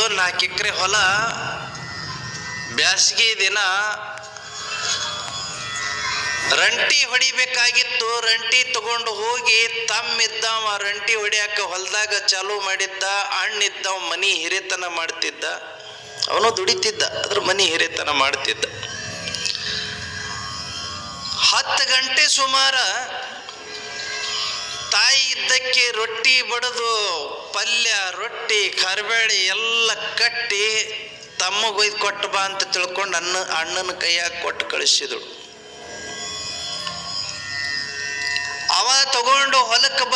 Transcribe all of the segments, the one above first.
4 ಎಕರೆ ಹೊಲ. ಬ್ಯಾಸಗಿ ದಿನ ರಂಟಿ ಹೊಡಿಬೇಕಾಗಿತ್ತು. ರಂಟಿ ತಗೊಂಡು ಹೋಗಿ ತಮ್ಮಿದ್ದವ ರಂಟಿ ಹೊಡಿಯಾಕ ಹೊಲದಾಗ ಚಾಲು ಮಾಡಿದ್ದ. ಅಣ್ಣಿದ್ದವ ಮನಿ ಹಿರಿತನ ಮಾಡ್ತಿದ್ದ. ಅವನು ದುಡಿತಿದ್ದ, ಅದ್ರ ಮನಿ ಹಿರಿತನ ಮಾಡ್ತಿದ್ದ. 10 ಗಂಟೆ ಸುಮಾರ ತಾಯಿ ಇದ್ದಕ್ಕೆ ರೊಟ್ಟಿ ಬಡಿದು ಪಲ್ಯ, ರೊಟ್ಟಿ, ಕರಿಬೇಳೆ ಎಲ್ಲ ಕಟ್ಟಿ ತಮ್ಮಗೊಯ್ದು ಕೊಟ್ಟು ಬಾ ಅಂತ ತಿಳ್ಕೊಂಡು ಅಣ್ಣನ ಕೈಯಾಗ ಕೊಟ್ಟು ಕಳಿಸಿದಳು. ಅವ ತಗೊಂಡು ಹೊಲಕ್ಕೆ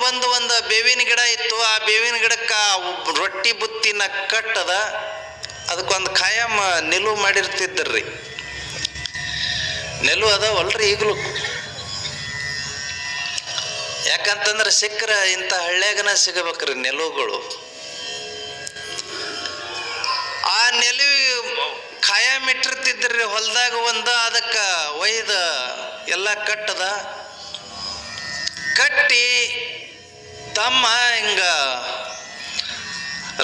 ಬಂದು ಒಂದು ಬೇವಿನ ಗಿಡ ಇತ್ತು. ಆ ಬೇವಿನ ಗಿಡಕ್ಕೆ ರೊಟ್ಟಿ ಬುತ್ತಿನ ಕಟ್ಟದ. ಅದಕ್ಕೊಂದು ಖಾಯಂ ನಿಲುವು ಮಾಡಿರ್ತಿದ್ದರ್ರಿ. ನೆಲು ಅದಾವಲ್ರಿ ಈಗಲೂ. ಯಾಕಂತಂದ್ರೆ ಸಿಕ್ಕರ ಇಂಥ ಹಳ್ಳ್ಯಾಗನ ಸಿಗಬೇಕ್ರಿ ನೆಲುಗಳು. ಆ ನೆಲುವಿಗೆ ಖಾಯಂ ಇಟ್ಟಿರ್ತಿದ್ರಿ ಹೊಲದಾಗ ಒಂದು. ಅದಕ್ಕೆ ಒಯ್ದ ಎಲ್ಲ ಕಟ್ಟಿ ತಮ್ಮ ಹಿಂಗ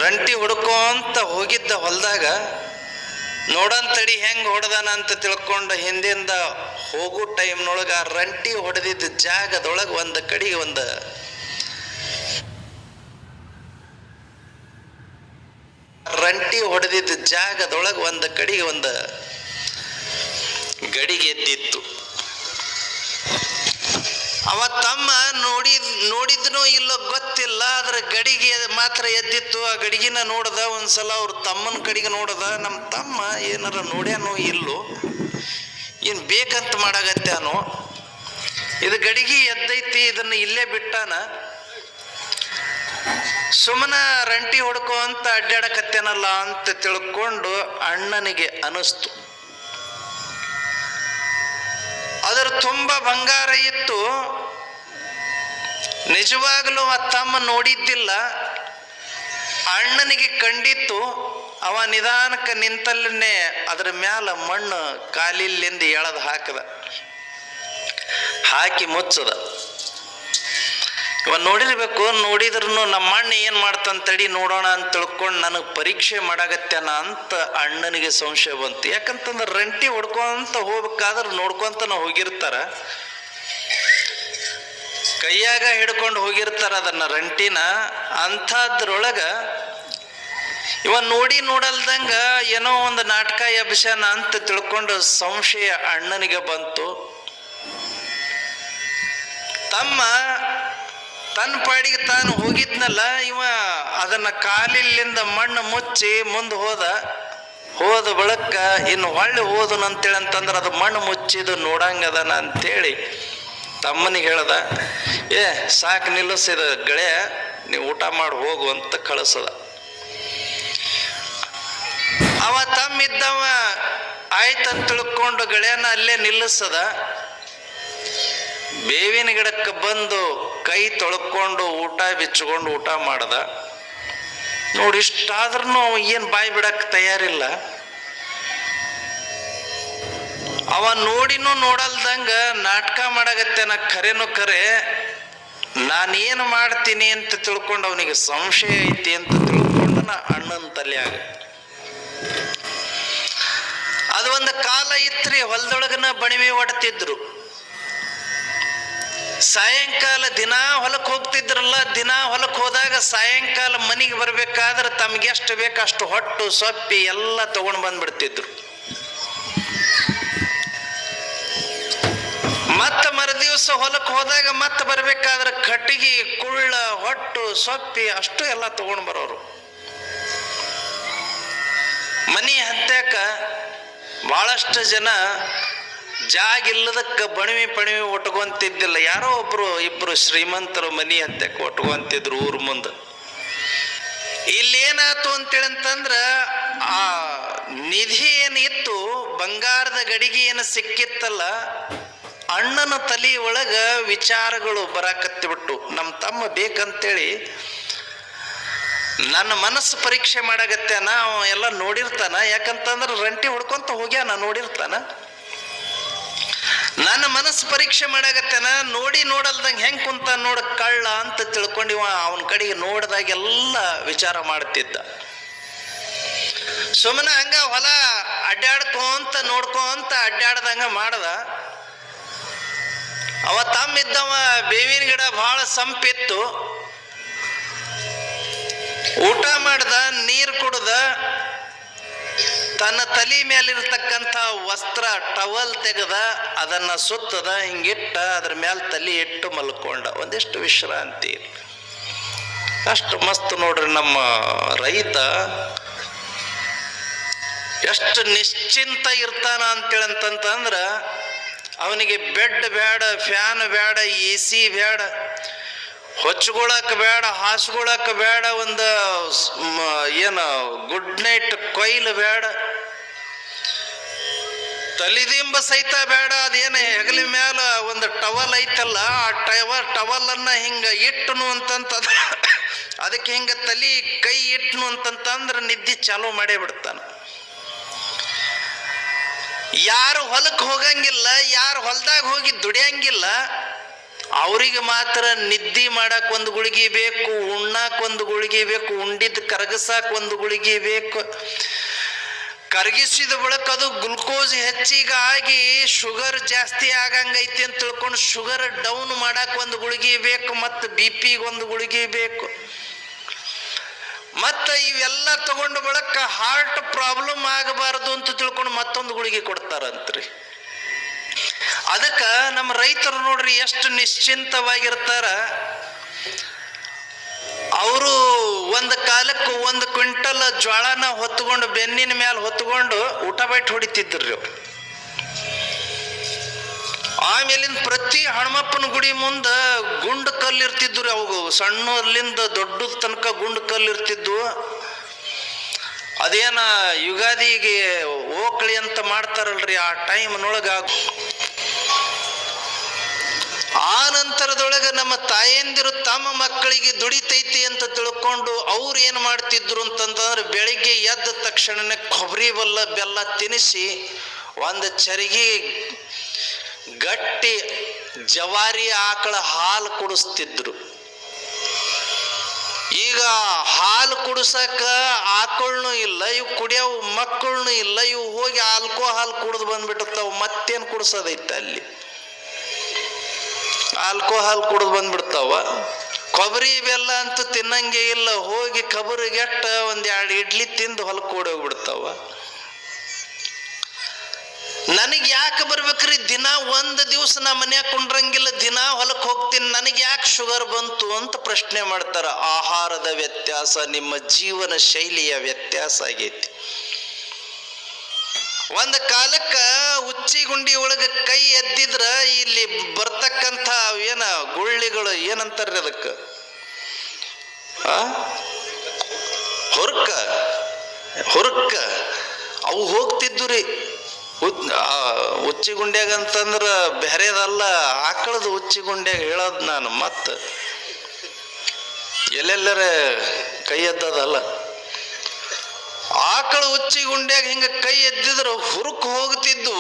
ರಂಟಿ ಹುಡ್ಕೋಂತ ಹೋಗಿದ್ದ ಹೊಲದಾಗ. ನೋಡಂತಡಿ ಹೆಂಗೆ ಹೊಡೆದಾನ ಅಂತ ತಿಳ್ಕೊಂಡು ಹಿಂದಿಂದ ಹೋಗೋ ಟೈಮ್ನೊಳಗೆ ಆ ರಂಟಿ ಹೊಡೆದಿದ್ದ ಜಾಗದೊಳಗೆ ಒಂದು ಕಡೆಗೆ ಒಂದು ಗಡಿಗೆ ಎದ್ದಿತ್ತು. ಅವ ತಮ್ಮ ನೋಡಿದ್ನೋ ಇಲ್ಲೋ ಗೊತ್ತಿಲ್ಲ, ಅದ್ರ ಗಡಿಗೆ ಮಾತ್ರ ಎದ್ದಿತ್ತು. ಆ ಗಡಿಗಿನ ನೋಡ್ದ. ಒಂದ್ಸಲ ಅವ್ರ ತಮ್ಮನ ಕಡೆಗೆ ನೋಡ್ದ. ನಮ್ಮ ತಮ್ಮ ಏನಾರ ನೋಡ್ಯಾನೋ ಇಲ್ಲೋ, ಏನು ಬೇಕಂತ ಮಾಡಾಗತ್ತಾನೋ, ಇದು ಗಡಿಗೆ ಎದ್ದೈತಿ, ಇದನ್ನು ಇಲ್ಲೇ ಬಿಟ್ಟಾನ, ಸುಮ್ಮನ ರಂಟಿ ಹೊಡ್ಕೋ ಅಂತ ಅಡ್ಡಾಡಕತ್ತೇನಲ್ಲ ಅಂತ ತಿಳ್ಕೊಂಡು ಅಣ್ಣನಿಗೆ ಅನಿಸ್ತು. ಅದರ ತುಂಬ ಬಂಗಾರ ಇತ್ತು. ನಿಜವಾಗಲೂ ಆ ತಮ್ಮ ನೋಡಿದ್ದಿಲ್ಲ, ಅಣ್ಣನಿಗೆ ಕಂಡಿತ್ತು. ಅವ ನಿಧಾನಕ್ಕೆ ನಿಂತಲ್ಲೇ ಅದರ ಮ್ಯಾಲ ಮಣ್ಣು ಕಾಲಿಲ್ಲಿಂದ ಎಳೆದು ಹಾಕಿ ಮುಚ್ಚದ. ಇವ ನೋಡಿರ್ಬೇಕು. ನೋಡಿದ್ರು ನಮ್ಮ ಅಣ್ಣ ಏನು ಮಾಡ್ತಂತಡಿ ನೋಡೋಣ ಅಂತ ತಿಳ್ಕೊಂಡು ನನಗೆ ಪರೀಕ್ಷೆ ಮಾಡಾಗತ್ತೇನ ಅಂತ ಅಣ್ಣನಿಗೆ ಸಂಶಯ ಬಂತು. ಯಾಕಂತಂದ್ರೆ ರಂಟಿ ಹೊಡ್ಕೊಂತ ಹೋಗ್ಬೇಕಾದ್ರೆ ನೋಡ್ಕೊಂತನ ಹೋಗಿರ್ತಾರ, ಕೈಯಾಗ ಹಿಡ್ಕೊಂಡು ಹೋಗಿರ್ತಾರ ಅದನ್ನ ರಂಟಿನ. ಅಂಥದ್ರೊಳಗೆ ಇವ ನೋಡಲ್ದಂಗ ಏನೋ ಒಂದು ನಾಟಕ ಎಬ್ಸ್ಯಾನ ಅಂತ ತಿಳ್ಕೊಂಡು ಸಂಶಯ ಅಣ್ಣನಿಗೆ ಬಂತು. ತಮ್ಮ ತನ್ನ ಪಾಡಿಗೆ ತಾನು ಹೋಗಿದ್ನಲ್ಲ, ಇವ ಅದನ್ನ ಕಾಲಿಲ್ಲಿಂದ ಮಣ್ಣು ಮುಚ್ಚಿ ಮುಂದೆ ಹೋದ ಬಳಿಕ ಇನ್ನು ಹೊಳ್ಳಿ ಹೋದನು ಅಂತೇಳಿ ಅಂತಂದ್ರೆ ಅದು ಮಣ್ಣು ಮುಚ್ಚಿದು ನೋಡಂಗದನ ಅಂತೇಳಿ ತಮ್ಮನಿಗೆ ಹೇಳ್ದ. ಸಾಕು ನಿಲ್ಲಿಸಿದ ಗೆಳೆಯ, ನೀವು ಊಟ ಮಾಡಿ ಹೋಗು ಅಂತ ಕಳಿಸದ. ಅವ ತಮ್ಮಿದ್ದವ ಆಯ್ತಂತ ತಿಳ್ಕೊಂಡು ಗೆಳೆಯನ ಅಲ್ಲೇ ನಿಲ್ಲಿಸದ. ಬೇವಿನ ಗಿಡಕ್ಕೆ ಬಂದು ಕೈ ತೊಳ್ಕೊಂಡು ಊಟ ಬಿಚ್ಚಿಕೊಂಡು ಊಟ ಮಾಡ್ದ. ನೋಡಿ, ಇಷ್ಟಾದ್ರೂ ಅವ ಏನು ಬಾಯಿ ಬಿಡಕ್ಕೆ ತಯಾರಿಲ್ಲ. ಅವ ನೋಡಲ್ದಂಗ ನಾಟಕ ಮಾಡಾಗತ್ತೇನ. ಖರೇನು ಖರೆ ನಾನೇನು ಮಾಡ್ತೀನಿ ಅಂತ ತಿಳ್ಕೊಂಡು ಅವನಿಗೆ ಸಂಶಯ ಐತಿ ಅಂತ ತಿಳ್ಕೊಂಡು ಅಣ್ಣನ ತಲೆಯಾಗ. ಅದು ಒಂದು ಕಾಲ ಇತ್ರಿ, ಹೊಲದೊಳಗನ ಬಣಿವೆ ಹೊಡ್ತಿದ್ರು. ಸಾಯಂಕಾಲ ದಿನಾ ಹೊಲಕ್ಕೆ ಹೋಗ್ತಿದ್ರಲ್ಲ. ದಿನಾ ಹೊಲಕ್ಕೆ ಹೋದಾಗ ಸಾಯಂಕಾಲ ಮನೆಗೆ ಬರ್ಬೇಕಾದ್ರೆ ತಮ್ಗೆ ಎಷ್ಟು ಬೇಕು ಅಷ್ಟು ಹೊಟ್ಟು ಸೊಪ್ಪಿ ಎಲ್ಲ ತಗೊಂಡು ಬಂದ್ಬಿಡ್ತಿದ್ರು. ಮತ್ತೆ ಮರುದಿವಸ ಹೊಲಕ್ಕೆ ಹೋದಾಗ ಮತ್ತೆ ಬರ್ಬೇಕಾದ್ರೆ ಕಟ್ಟಿಗೆ, ಕುಳ್ಳ, ಹೊಟ್ಟು, ಸೊಪ್ಪಿ ಅಷ್ಟು ಎಲ್ಲ ತಗೊಂಡು ಬರೋರು. ಮನಿ ಹತ್ಯಾಕ ಬಹಳಷ್ಟು ಜನ ಜಾಗಿಲ್ಲದಕ್ಕೆ ಬಣಿವಿ ಒಟ್ಕೊಂತಿದ್ದಿಲ್ಲ. ಯಾರೋ ಇಬ್ರು ಶ್ರೀಮಂತರು ಮನಿ ಹತ್ಯಕ್ಕೆ ಒಟ್ಕೊಂತಿದ್ರು ಊರ್ ಮುಂದೆ. ಇಲ್ಲೇನಾಯ್ತು ಅಂತೇಳಿ ಅಂತಂದ್ರ ಆ ನಿಧಿ ಏನಿತ್ತು, ಬಂಗಾರದ ಗಡಿಗೆ ಏನು ಸಿಕ್ಕಿತ್ತಲ್ಲ, ಅಣ್ಣನ ತಲೆ ಒಳಗ ವಿಚಾರಗಳು ಬರಾಕತ್ತಿಬಿಟ್ಟು. ನಮ್ಮ ತಮ್ಮ ಬೇಕಂತೇಳಿ ನನ್ನ ಮನಸ್ಸು ಪರೀಕ್ಷೆ ಮಾಡಾಗತ್ತಾನ. ಅವ ಎಲ್ಲ ನೋಡಿರ್ತಾನ. ಯಾಕಂತಂದ್ರೆ ರಂಟಿ ಹೊಡ್ಕೊಂತ ಹೋಗ್ಯಾನ, ನೋಡಿರ್ತಾನ. ನನ್ನ ಮನಸ್ಸು ಪರೀಕ್ಷೆ ಮಾಡಾಗತ್ತೇನ. ನೋಡಲ್ದಂಗೆ ಹೆಂಗೆ ಕುಂತ ಕಳ್ಳ ಅಂತ ತಿಳ್ಕೊಂಡಿವ ಅವನ ಕಡೆಗೆ ನೋಡಿದಾಗೆಲ್ಲ ವಿಚಾರ ಮಾಡ್ತಿದ್ದ. ಸುಮ್ಮನೆ ಹಂಗ ಹೊಲ ಅಡ್ಡಾಡ್ಕೊಂತ ನೋಡ್ಕೊಂತ ಅಡ್ಡಾಡ್ದಂಗ ಮಾಡ್ದ. ಅವ ತಮ್ಮಿದ್ದವ ಬೇವಿನ ಗಿಡ ಬಹಳ ಸಂಪಿತ್ತು. ಊಟ ಮಾಡ್ದ, ನೀರು ಕುಡ್ದ, ತನ್ನ ತಲೆ ಮೇಲಿರ್ತಕ್ಕಂಥ ವಸ್ತ್ರ ಟವಲ್ ತೆಗೆದ, ಅದನ್ನ ಸುತ್ತದ, ಹಿಂಗಿಟ್ಟ, ಅದ್ರ ಮೇಲೆ ತಲೆ ಇಟ್ಟು ಮಲ್ಕೊಂಡ. ಒಂದಿಷ್ಟು ವಿಶ್ರಾಂತಿ. ಅಷ್ಟು ಮಸ್ತ್ ನೋಡ್ರಿ ನಮ್ಮ ರೈತ ಎಷ್ಟು ನಿಶ್ಚಿಂತ ಇರ್ತಾನ ಅಂತೇಳಂತಂದ್ರ, ಅವನಿಗೆ ಬೆಡ್ ಬೇಡ, ಫ್ಯಾನ್ ಬೇಡ, AC ಬೇಡ, ಹೊಚ್ಕೊಳಕ್ ಬೇಡ, ಹಾಸ್ಕೊಳಕ್ ಬೇಡ, ಒಂದು ಏನು ಗುಡ್ ನೈಟ್ ಕೊಯ್ಲು ಬೇಡ, ತಲಿದಿಂಬ ಸಹಿತ ಬೇಡ. ಅದೇನ ಹೆಗಲಿ ಮ್ಯಾಲ ಒಂದು ಟವಲ್ ಐತಲ್ಲ, ಆ ಟವಲನ್ನ ಹಿಂಗ ಇಟ್ಟನು ಅಂತಂತ ಅದಕ್ಕೆ ಹಿಂಗ ತಲಿ ಕೈ ಇಟ್ಟನು ಅಂತಂತಂದ್ರ ನಿದ್ದೆ ಚಾಲೂ ಮಾಡೇ ಬಿಡ್ತಾನ. ಯಾರು ಹೊಲಕ್ಕೆ ಹೋಗಂಗಿಲ್ಲ, ಯಾರು ಹೊಲದಾಗ ಹೋಗಿ ದುಡಿಯಂಗಿಲ್ಲ, ಅವ್ರಿಗೆ ಮಾತ್ರ ನಿದ್ದೆ ಮಾಡಕ್ ಒಂದು ಗುಳಿಗೆ ಬೇಕು, ಉಣ್ಣಾಕ್ ಒಂದು ಗುಳಿಗೆ ಬೇಕು, ಉಂಡಿದ್ದು ಕರಗಸಾಕ್ ಒಂದು ಗುಳಿಗೆ ಬೇಕು. ಕರಗಿಸಿದ ಬಳಿಕ ಅದು ಗ್ಲುಕೋಸ್ ಹೆಚ್ಚಿಗಾಗಿ ಶುಗರ್ ಜಾಸ್ತಿ ಆಗಂಗೈತಿ ಅಂತ ತಿಳ್ಕೊಂಡು ಶುಗರ್ ಡೌನ್ ಮಾಡಕ್ ಒಂದು ಗುಳಿಗೆ ಬೇಕು, ಮತ್ತು BP ಒಂದು ಗುಳಿಗೆ ಬೇಕು. ಮತ್ತ ಇವೆಲ್ಲ ತಗೊಂಡ ಬಳಿಕ ಹಾರ್ಟ್ ಪ್ರಾಬ್ಲಮ್ ಆಗಬಾರದು ಅಂತ ತಿಳ್ಕೊಂಡು ಮತ್ತೊಂದು ಗುಳಿಗೆ ಕೊಡ್ತಾರಂತ್ರಿ. ಅದಕ್ಕ ನಮ್ಮ ರೈತರು ನೋಡ್ರಿ ಎಷ್ಟು ನಿಶ್ಚಿಂತವಾಗಿರ್ತಾರ. ಅವರು ಒಂದು ಕಾಲಕ್ಕೆ 1 ಕ್ವಿಂಟಲ್ ಜ್ವಾಳನ ಹೊತ್ಕೊಂಡು ಬೆನ್ನಿನ ಮೇಲೆ ಹೊತ್ಕೊಂಡು ಊಟ ಬೈಟ್ ಹೊಡಿತಿದ್ರು. ಆಮೇಲಿಂದ ಪ್ರತಿ ಹನುಮಪ್ಪನ ಗುಡಿ ಮುಂದ ಗುಂಡು ಕಲ್ಲು ಇರ್ತಿದ್ರು. ಅವು ಸಣ್ಣಲ್ಲಿಂದ ದೊಡ್ಡದ ತನಕ ಗುಂಡು ಕಲ್ಲು ಇರ್ತಿದ್ವು. ಅದೇನ ಯುಗಾದಿಗೆ ಓಕಳಿ ಅಂತ ಮಾಡ್ತಾರಲ್ರಿ, ಆ ಟೈಮ್ನೊಳಗ. ಆ ನಂತರದೊಳಗೆ ನಮ್ಮ ತಾಯಂದಿರು ತಮ್ಮ ಮಕ್ಕಳಿಗೆ ದುಡಿತೈತಿ ಅಂತ ತಿಳ್ಕೊಂಡು ಅವ್ರು ಏನು ಮಾಡ್ತಿದ್ರು ಅಂತಂದ್ರೆ, ಬೆಳಿಗ್ಗೆ ಎದ್ದ ತಕ್ಷಣನೇ ಕೊಬ್ಬರಿ ಬೆಲ್ಲ ತಿನ್ನಿಸಿ ಒಂದು ಚರಿಗೆ ಗಟ್ಟಿ ಜವಾರಿ ಆಕಳ ಹಾಲು ಕುಡಿಸ್ತಿದ್ರು. ಈಗ ಹಾಲು ಕುಡಿಸಕ ಆಕಳನು ಇಲ್ಲ, ಇವು ಕುಡಿಯವು ಮಕ್ಕಳನು ಇಲ್ಲ, ಇವು ಹೋಗಿ ಆಲ್ಕೋಹಾಲ್ ಕುಡಿದು ಬಂದ್ಬಿಟ್ಟಿರ್ತಾವ. ಮತ್ತೇನು ಕುಡಿಸೋದೈತೆ ಅಲ್ಲಿ? ಆಲ್ಕೋಹಾಲ್ ಕುಡಿದು ಬಂದ್ಬಿಡ್ತಾವ. ಕೊಬ್ಬರಿ ಬೆಲ್ಲ ಅಂತೂ ತಿನ್ನಂಗೆ ಇಲ್ಲ, ಹೋಗಿ ಕಬರಿಗೆಟ್ಟ 1-2 ಇಡ್ಲಿ ತಿಂದು ಹೊಲಕ್ಕೆ ಓಡೋಗ್ಬಿಡ್ತಾವ. ನನಗೆ ಯಾಕೆ ಬರ್ಬೇಕ್ರಿ? ದಿನ 1 ದಿವಸ ನಾ ಮನ್ಯಾಗ ಕುಂಡ್ರಂಗಿಲ್ಲ, ದಿನ ಹೊಲಕ್ಕೆ ಹೋಗ್ತೀನಿ, ನನಗೆ ಯಾಕೆ ಶುಗರ್ ಬಂತು ಅಂತ ಪ್ರಶ್ನೆ ಮಾಡ್ತಾರ. ಆಹಾರದ ವ್ಯತ್ಯಾಸ, ನಿಮ್ಮ ಜೀವನ ಶೈಲಿಯ ವ್ಯತ್ಯಾಸ ಆಗೈತಿ. ಒಂದು ಕಾಲಕ್ಕ ಉಚ್ಚಿಗುಂಡಿ ಒಳಗೆ ಕೈ ಎದ್ದಿದ್ರ ಇಲ್ಲಿ ಬರ್ತಕ್ಕಂಥ ಏನ ಗುಳ್ಳಿಗಳು ಏನಂತಾರ್ರಿ ಅದಕ್ಕೆ, ಹುರ್ಕ ಅವು ಹೋಗ್ತಿದ್ದು ರೀ. ಉಚ್ಚಿಗುಂಡ್ಯಾಗ ಅಂತಂದ್ರ ಬೇರೆದಲ್ಲ, ಆಕಳದ ಉಚ್ಚಿಗುಂಡ್ಯಾಗ ಹೇಳೋದು ನಾನು. ಮತ್ತೆ ಎಲ್ಲೆಲ್ಲರ ಕೈ ಎದ್ದದಲ್ಲ, ಆಕಳ ಉಚ್ಚಿಗುಂಡ್ಯಾಗ ಹಿಂಗ ಕೈ ಎದ್ದಿದ್ರು ಹುರುಕ್ ಹೋಗ್ತಿದ್ದು.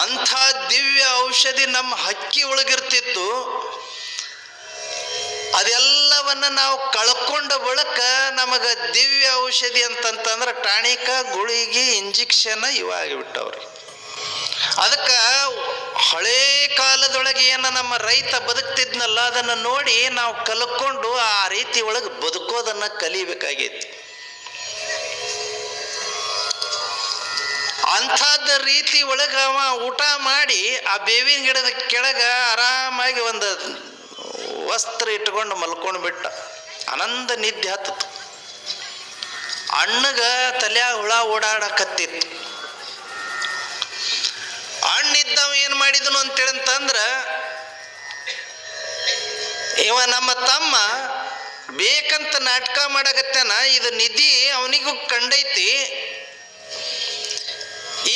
ಅಂಥ ದಿವ್ಯ ಔಷಧಿ ನಮ್ಮ ಹಕ್ಕಿ ಒಳಗಿರ್ತಿತ್ತು. ಅದೆಲ್ಲವನ್ನ ನಾವು ಕಳ್ಕೊಂಡ ಬಳಿಕ ನಮಗ ದಿವ್ಯ ಔಷಧಿ ಅಂತಂತಂದ್ರೆ ಟಾಣಿಕ, ಗುಳಿಗೆ, ಇಂಜೆಕ್ಷನ್ ಇವಾಗಿಬಿಟ್ಟವ್ರಿ. ಅದಕ್ಕೆ ಹಳೇ ಕಾಲದೊಳಗೆ ಏನ ನಮ್ಮ ರೈತ ಬದುಕ್ತಿದ್ನಲ್ಲ, ಅದನ್ನು ನೋಡಿ ನಾವು ಕಲ್ಕೊಂಡು ಆ ರೀತಿ ಒಳಗೆ ಬದುಕೋದನ್ನ ಕಲಿಬೇಕಾಗೈತಿ. ಅಂಥದ್ದ ರೀತಿ ಒಳಗ ಅವ ಊಟ ಮಾಡಿ ಆ ಬೇವಿನ ಗಿಡದ ಕೆಳಗ ಆರಾಮಾಗಿ ಒಂದು ವಸ್ತ್ರ ಇಟ್ಕೊಂಡು ಮಲ್ಕೊಂಡು ಬಿಟ್ಟ. ಆನಂದ ನಿದ್ದೆ ಹತ್ತಿತ್ತು. ಅಣ್ಣಗ ತಲ್ಯಾಗ ಹುಳ ಓಡಾಡಕತ್ತಿತ್ತು. ಅಣ್ಣಿದ್ದವ ಏನ್ ಮಾಡಿದನು ಅಂತೇಳಂತಂದ್ರ, ಇವ ನಮ್ಮ ತಮ್ಮ ಬೇಕಂತ ನಾಟಕ ಮಾಡಕತ್ತಾನ. ಇದು ನಿಧಿ ಅವನಿಗೂ ಕಂಡೈತಿ.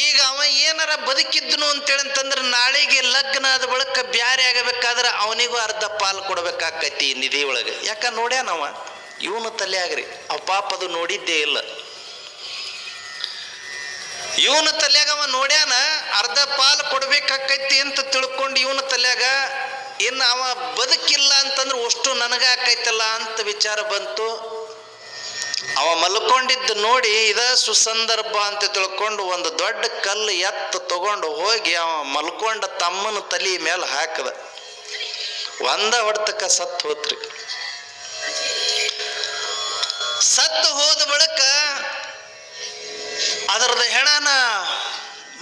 ಈಗ ಅವ ಏನಾರ ಬದುಕಿದ್ನು ಅಂತೇಳಂತಂದ್ರೆ ನಾಳೆಗೆ ಲಗ್ನ ಆದ ಬಳಿಕ ಬ್ಯಾರೆ ಆಗಬೇಕಾದ್ರೆ ಅವನಿಗೂ ಅರ್ಧ ಪಾಲು ಕೊಡ್ಬೇಕಾಕೈತಿ ಈ ನಿಧಿ ಒಳಗೆ. ಯಾಕ ನೋಡ್ಯಾನವ, ಇವನು ತಲೆಯಾಗ್ರಿ. ಅವ ಪಾಪ ಅದು ನೋಡಿದ್ದೇ ಇಲ್ಲ. ಇವನ ತಲೆಯಾಗ ಅವ ನೋಡ್ಯಾನ, ಅರ್ಧ ಪಾಲು ಕೊಡ್ಬೇಕಾಕೈತಿ ಅಂತ ತಿಳ್ಕೊಂಡು ಇವನ ತಲೆಯಾಗ, ಇನ್ನು ಅವ ಬದುಕಿಲ್ಲ ಅಂತಂದ್ರೆ ಅಷ್ಟು ನನಗ ಆಕೈತಲ್ಲ ಅಂತ ವಿಚಾರ ಬಂತು. ಅವ ಮಲ್ಕೊಂಡಿದ್ದು ನೋಡಿ ಇದ ಸುಸಂದರ್ಭ ಅಂತ ತಿಳ್ಕೊಂಡು ಒಂದು ದೊಡ್ಡ ಕಲ್ಲು ಎತ್ತು ತಗೊಂಡು ಹೋಗಿ ಅವ ಮಲ್ಕೊಂಡ ತಮ್ಮನ ತಲೆ ಮೇಲೆ ಹಾಕದ. ಒಂದ ಹೊಡೆತಕ್ಕ ಸತ್ತು ಹೋತ್ರಿ. ಸತ್ತು ಹೋದ ಬಳಿಕ ಅದರದ ಹೆಣನ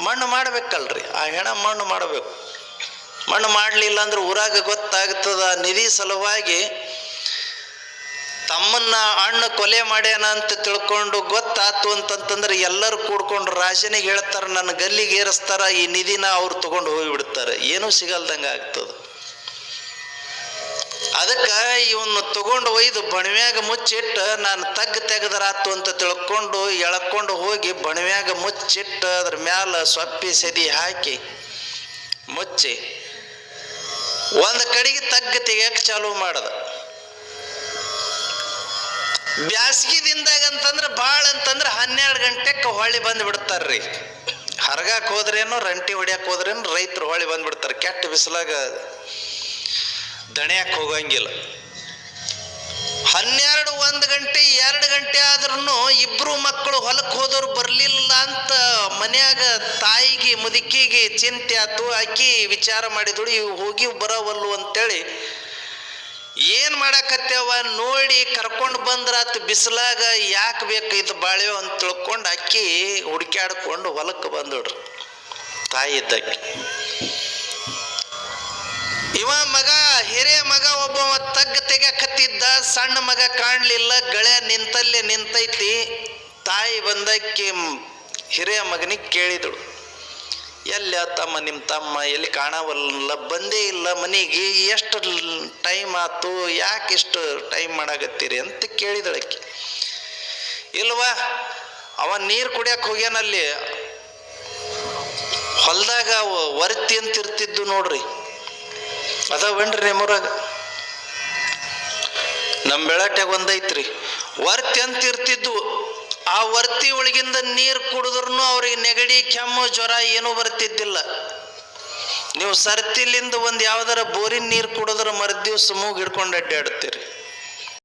ಮಣ್ಣು ಮಾಡ್ಬೇಕಲ್ರಿ. ಆ ಹೆಣ ಮಣ್ಣು ಮಾಡಬೇಕು. ಮಣ್ಣು ಮಾಡಲಿಲ್ಲ ಅಂದ್ರೆ ಊರಾಗ ಗೊತ್ತಾಗ್ತದ. ನಿಧಿ ಸಲುವಾಗಿ ತಮ್ಮನ್ನ ಅಣ್ಣ ಕೊಲೆ ಮಾಡ್ಯಾನ ಅಂತ ತಿಳ್ಕೊಂಡು ಗೊತ್ತಾತು ಅಂತಂತಂದ್ರೆ ಎಲ್ಲರೂ ಕೂಡ್ಕೊಂಡು ರಾಜನಿಗೆ ಹೇಳ್ತಾರೆ, ನನ್ನ ಗಲ್ಲಿಗೆ ಏರಿಸ್ತಾರ, ಈ ನಿಧಿನ ಅವ್ರು ತಗೊಂಡು ಹೋಗಿಬಿಡ್ತಾರೆ. ಏನೂ ಸಿಗಲ್ದಂಗೆ ಆಗ್ತದೆ. ಅದಕ್ಕೆ ಇವನ್ನ ತಗೊಂಡು ಒಯ್ದು ಬಣವ್ಯಾಗ ಮುಚ್ಚಿಟ್ಟು ನಾನು ತೆಗೆದರಾತು ಅಂತ ತಿಳ್ಕೊಂಡು ಎಳ್ಕೊಂಡು ಹೋಗಿ ಬಣವ್ಯಾಗ ಮುಚ್ಚಿಟ್ಟು ಅದ್ರ ಮ್ಯಾಲ ಸೊಪ್ಪಿ ಸೆದಿ ಹಾಕಿ ಮುಚ್ಚಿ ಒಂದು ಕಡೆಗೆ ತೆಗಿಯಕ್ಕೆ ಚಾಲೂ ಮಾಡದ. ಬ್ಯಾಸ್ಗಿ ದಿನದಾಗ ಅಂತಂದ್ರೆ ಭಾಳ ಅಂತಂದ್ರೆ 12 ಗಂಟೆಗೆ ಹೊಳ್ಳಿ ಬಂದು ಬಿಡ್ತಾರ್ರಿ. ಹರಗಕ್ಕೆ ಹೋದ್ರೇನು ರಂಟಿ ಹೊಡ್ಯಕ್ಕೆ ಹೋದ್ರೇನು ರೈತರು ಹೊಳ್ಳಿ ಬಂದ್ಬಿಡ್ತಾರೆ. ಕೆಟ್ಟ ಬಿಸಿಲಾಗ ದಣಿಯಕ್ಕೆ ಹೋಗಂಗಿಲ್ಲ. 12, 1 ಗಂಟೆ 2 ಗಂಟೆ ಆದ್ರೂ ಇಬ್ರು ಮಕ್ಕಳು ಹೊಲಕ್ಕೆ ಹೋದವ್ರು ಬರಲಿಲ್ಲ ಅಂತ ಮನ್ಯಾಗ ತಾಯಿಗೆ ಮುದುಕಿಗೆ ಚಿಂತೆ ಆತು. ಆಕಿ ವಿಚಾರ ಮಾಡಿದಳು, ಇವು ಹೋಗಿ ಬರೋವಲ್ಲು ಅಂತೇಳಿ ಏನು ಮಾಡಾಕತ್ತೇವ ನೋಡಿ ಕರ್ಕೊಂಡು ಬಂದ್ರಾತು. ಬಿಸಿಲಾಗ ಯಾಕೆ ಬೇಕು ಇದು ಬಾಳೆವ ಅಂತ ತಿಳ್ಕೊಂಡು ಅಕ್ಕಿ ಹುಡುಕ್ಯಾಡ್ಕೊಂಡು ಹೊಲಕ್ಕೆ ಬಂದೋಡ್ರಿ ತಾಯಿ ಇದ್ದಕ್ಕೆ. ಇವ ಮಗ ಹಿರಿಯ ಮಗ ಒಬ್ಬ ತೆಗ್ಯಾಕತ್ತಿದ್ದ. ಸಣ್ಣ ಮಗ ಕಾಣಲಿಲ್ಲ. ಗಳೆ ನಿಂತಲ್ಲೇ ನಿಂತೈತಿ. ತಾಯಿ ಬಂದಕ್ಕೆ ಹಿರಿಯ ಮಗನಿಗೆ ಕೇಳಿದಳು, ಎಲ್ಲಿ ತಮ್ಮ ನಿಮ್ಮ ತಮ್ಮ ಎಲ್ಲಿ ಕಾಣವಲ್ಲ, ಬಂದೇ ಇಲ್ಲ ಮನೆಗೆ, ಎಷ್ಟು ಟೈಮ್ ಆಯ್ತು, ಯಾಕೆ ಇಷ್ಟು ಟೈಮ್ ಮಾಡಾಕತ್ತೀರಿ ಅಂತ ಕೇಳಿದಳಕ್ಕೆ. ಇಲ್ವಾ, ಅವ ನೀರು ಕುಡಿಯಕ್ಕೆ ಹೋಗ್ಯಾನಲ್ಲಿ ಹೊಲದಾಗ ವರ್ತಿ ಅಂತ ಇರ್ತಿದ್ದು ನೋಡ್ರಿ, ಅದಾವೇನ್ರಿ ನಿಮ್ಮೂರಾಗ? ನಮ್ಮ ಬೆಳಾಟ್ಯಾಗ ಒಂದೈತ್ರಿ, ವರ್ತಿ ಅಂತ ಇರ್ತಿದ್ದು. ಆ ವರ್ತಿ ಒಳಗಿಂದ ನೀರು ಕುಡಿದ್ರೂ ಅವ್ರಿಗೆ ನೆಗಡಿ ಕೆಮ್ಮು ಜ್ವರ ಏನೂ ಬರ್ತಿದ್ದಿಲ್ಲ. ನೀವು ಸರ್ತಿಲಿಂದ ಒಂದು ಯಾವ್ದಾರ ಬೋರಿನ ನೀರು ಕುಡಿದ್ರೆ ಮರುದಿವ್ಸ ಮೂಗು ಹಿಡ್ಕೊಂಡು ಅಡ್ಡಾಡ್ತೀರಿ.